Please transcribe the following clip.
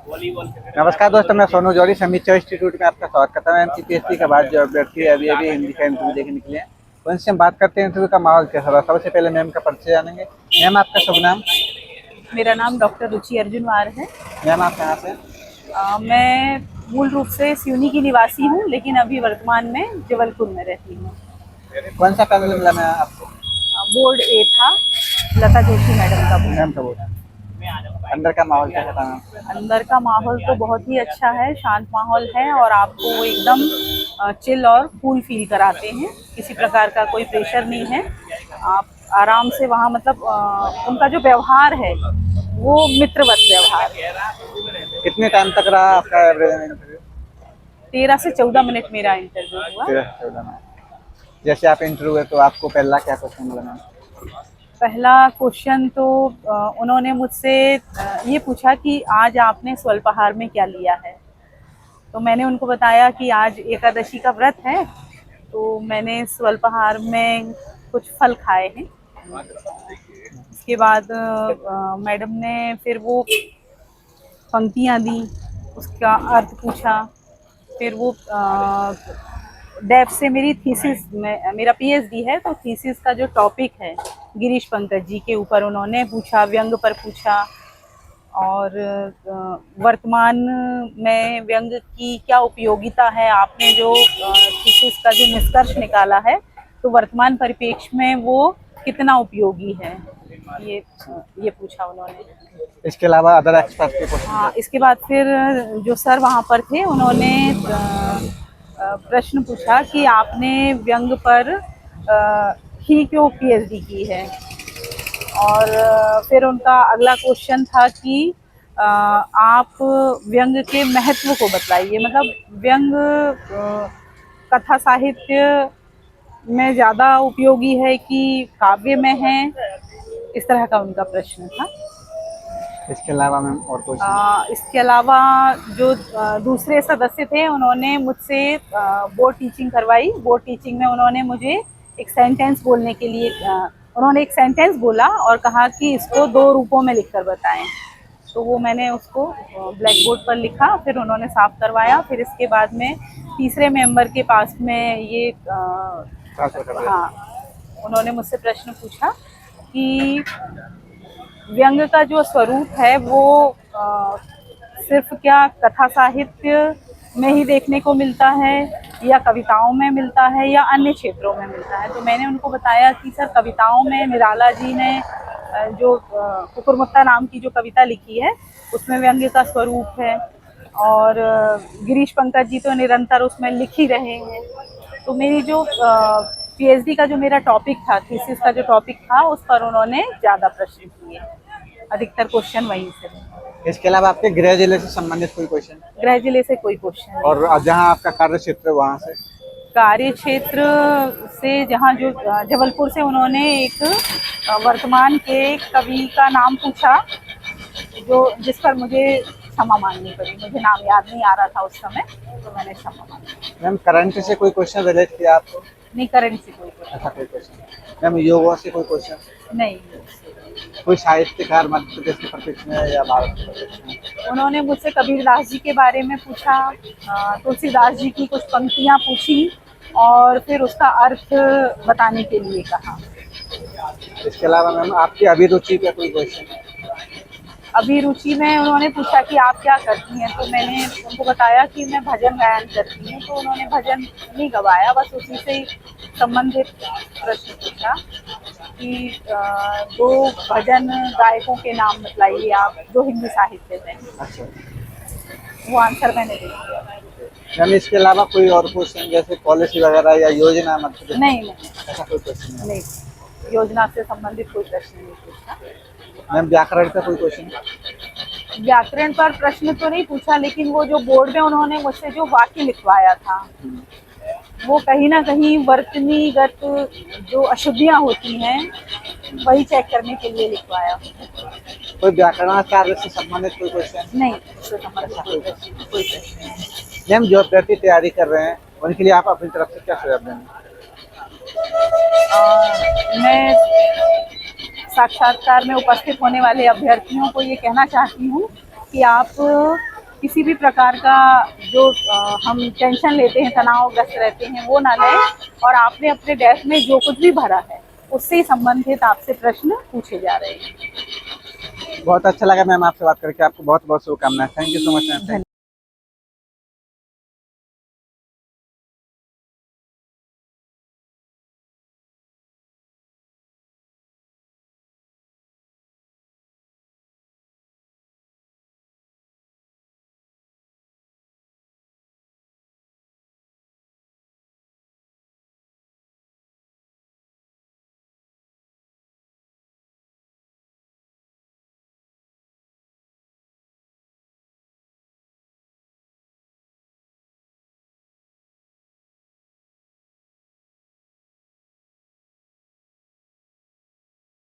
नमस्कार दोस्तों, मैं सोनू जौहरी समीक्षा इंस्टीट्यूट में आपका स्वागत करता हूँ। एमपीएससी के बाद जो अभ्यर्थी अभी अभी हिंदी का इंटरव्यू देने निकले हैं, उनसे हम बात करते हैं इंटरव्यू का माहौल कैसा रहा। सबसे पहले मैम का परिचय जानेंगे। मैम, आपका शुभ नाम? मेरा नाम डॉक्टर रुचि अर्जुनवार है। मैम, आप कहाँ से? मैं मूल रूप से सिवनी की निवासी हूँ, लेकिन अभी वर्तमान में जबलपुर में रहती हूँ। कौन सा पैनल मिला मैम आपको? बोर्ड ए था, लता जोशी मैडम का बोर्ड। मैम का बोला। अंदर का माहौल कैसा था मैम? अंदर का माहौल तो बहुत ही अच्छा है, शांत माहौल है और आपको वो एकदम चिल और कूल फील कराते हैं। किसी प्रकार का कोई प्रेशर नहीं है, आप आराम से वहाँ मतलब उनका जो व्यवहार है वो मित्रवत व्यवहार है। कितने टाइम तक रहा आपका एवरेज इंटरव्यू? 13 से 14 मिनट मेरा इंटरव्यू हुआ। 13 से 14 मिनट। जैसे आप इंटरव्यू हुए तो आपको पहला क्या क्वेश्चन मिला मैम? पहला क्वेश्चन तो उन्होंने मुझसे ये पूछा कि आज आपने स्वल्पाहार में क्या लिया है। तो मैंने उनको बताया कि आज एकादशी का व्रत है, तो मैंने स्वल्पाहार में कुछ फल खाए हैं। उसके बाद मैडम ने फिर वो पंक्तियाँ दी, उसका अर्थ पूछा। फिर वो डेप से मेरी थीसिस में, मेरा पीएचडी है, तो थीसिस का जो टॉपिक है गिरीश पंकज जी के ऊपर उन्होंने पूछा, व्यंग पर पूछा। और वर्तमान में व्यंग की क्या उपयोगिता है, आपने जो थीसिस का जो निष्कर्ष निकाला है, तो वर्तमान परिप्रेक्ष्य में वो कितना उपयोगी है, ये पूछा उन्होंने। इसके अलावा अदर एक्सपर्ट के क्वेश्चन? हाँ, इसके बाद फिर जो सर वहाँ पर थे उन्होंने प्रश्न पूछा कि आपने व्यंग पर ही क्यों पीएचडी की है। और फिर उनका अगला क्वेश्चन था कि आप व्यंग के महत्व को बताइए, मतलब व्यंग कथा साहित्य में ज़्यादा उपयोगी है कि काव्य में है, इस तरह का उनका प्रश्न था। इसके अलावा मैम और क्वेश्चन? इसके अलावा जो दूसरे सदस्य थे उन्होंने मुझसे बोर्ड टीचिंग करवाई। बोर्ड टीचिंग में उन्होंने मुझे एक सेंटेंस बोलने के लिए उन्होंने एक सेंटेंस बोला और कहा कि इसको 2 रूपों में लिखकर बताएं। तो वो मैंने उसको ब्लैक बोर्ड पर लिखा, फिर उन्होंने साफ करवाया। फिर इसके बाद में तीसरे मेंबर के पास में ये हाँ, उन्होंने मुझसे प्रश्न पूछा कि व्यंग का जो स्वरूप है वो सिर्फ क्या कथा साहित्य में ही देखने को मिलता है या कविताओं में मिलता है या अन्य क्षेत्रों में मिलता है। तो मैंने उनको बताया कि सर, कविताओं में निराला जी ने जो कुकुरमुत्ता नाम की जो कविता लिखी है उसमें व्यंग्य का स्वरूप है, और गिरीश पंकज जी तो निरंतर उसमें लिख ही रहे हैं। तो मेरी जो पीएचडी का जो मेरा टॉपिक था, थीसिस का जो टॉपिक था, उस पर उन्होंने ज़्यादा प्रश्न किए, अधिकतर क्वेश्चन वहीं से। इसके अलावा आपके गृह जिले से संबंधित कोई क्वेश्चन? गृह जिले से कोई क्वेश्चन नहीं। और जहाँ आपका कार्य क्षेत्र है वहाँ से? कार्य क्षेत्र से जहाँ जो जबलपुर से उन्होंने एक वर्तमान के कवि का नाम पूछा, जो जिस पर मुझे क्षमा मांगनी पड़ी, मुझे नाम याद नहीं आ रहा था उस समय, तो मैंने क्षमा मांगी। मैम, करंट से कोई क्वेश्चन रिलेट किया आपको? नहीं, करंट से कोई क्वेश्चन। ऐसा कोई क्वेश्चन? मैम, योगा से कोई क्वेश्चन? नहीं। कोई साहित्यकार मध्य प्रदेश के परिप्रेक्ष्य में या भारत के परिप्रेक्ष्य में? उन्होंने मुझसे कबीरदास जी के बारे में पूछा, तुलसीदास जी की कुछ पंक्तियाँ पूछी और फिर उसका अर्थ बताने के लिए कहा। इसके अलावा मैम आपकी अभिरुचि का कोई क्वेश्चन? अभिरुचि में उन्होंने पूछा कि आप क्या करती हैं, तो मैंने उनको बताया कि मैं भजन गायन करती हूँ। तो उन्होंने भजन नहीं गवाया, बस उसी से संबंधित प्रश्न पूछा कि 2 भजन गायकों के नाम बताइए आप जो हिंदी साहित्य में। अच्छा। वो आंसर मैंने दे दिया। मैम, इसके अलावा कोई और क्वेश्चन जैसे पॉलिसी वगैरह या योजना मध्य प्रदेश? नहीं, ऐसा कोई क्वेश्चन नहीं, योजना से संबंधित कोई प्रश्न नहीं पूछा। मैम, व्याकरण का कोई क्वेश्चन? व्याकरण पर प्रश्न तो नहीं पूछा, लेकिन वो जो बोर्ड में उन्होंने मुझसे जो वाक्य लिखवाया था, वो कहीं ना कहीं वर्तनीगत जो अशुद्धियाँ होती हैं वही चेक करने के लिए लिखवाया। कोई व्याकरणाचार्य से संबंधित कोई क्वेश्चन? नहीं, उससे संबंधित कोई प्रश्न नहीं। मैम, जो अभ्यर्थी तैयारी कर रहे हैं उनके लिए आप अपनी तरफ से क्या सुझाव देंगे? मैं साक्षात्कार में उपस्थित होने वाले अभ्यर्थियों को ये कहना चाहती हूँ कि आप किसी भी प्रकार का जो हम टेंशन लेते हैं, तनावग्रस्त रहते हैं, वो ना लें और आपने अपने डेस्क में जो कुछ भी भरा है उससे संबंधित आपसे प्रश्न पूछे जा रहे हैं। बहुत अच्छा लगा मैम आपसे बात करके, आपको बहुत बहुत शुभकामनाएं। Thank you so much ma'am.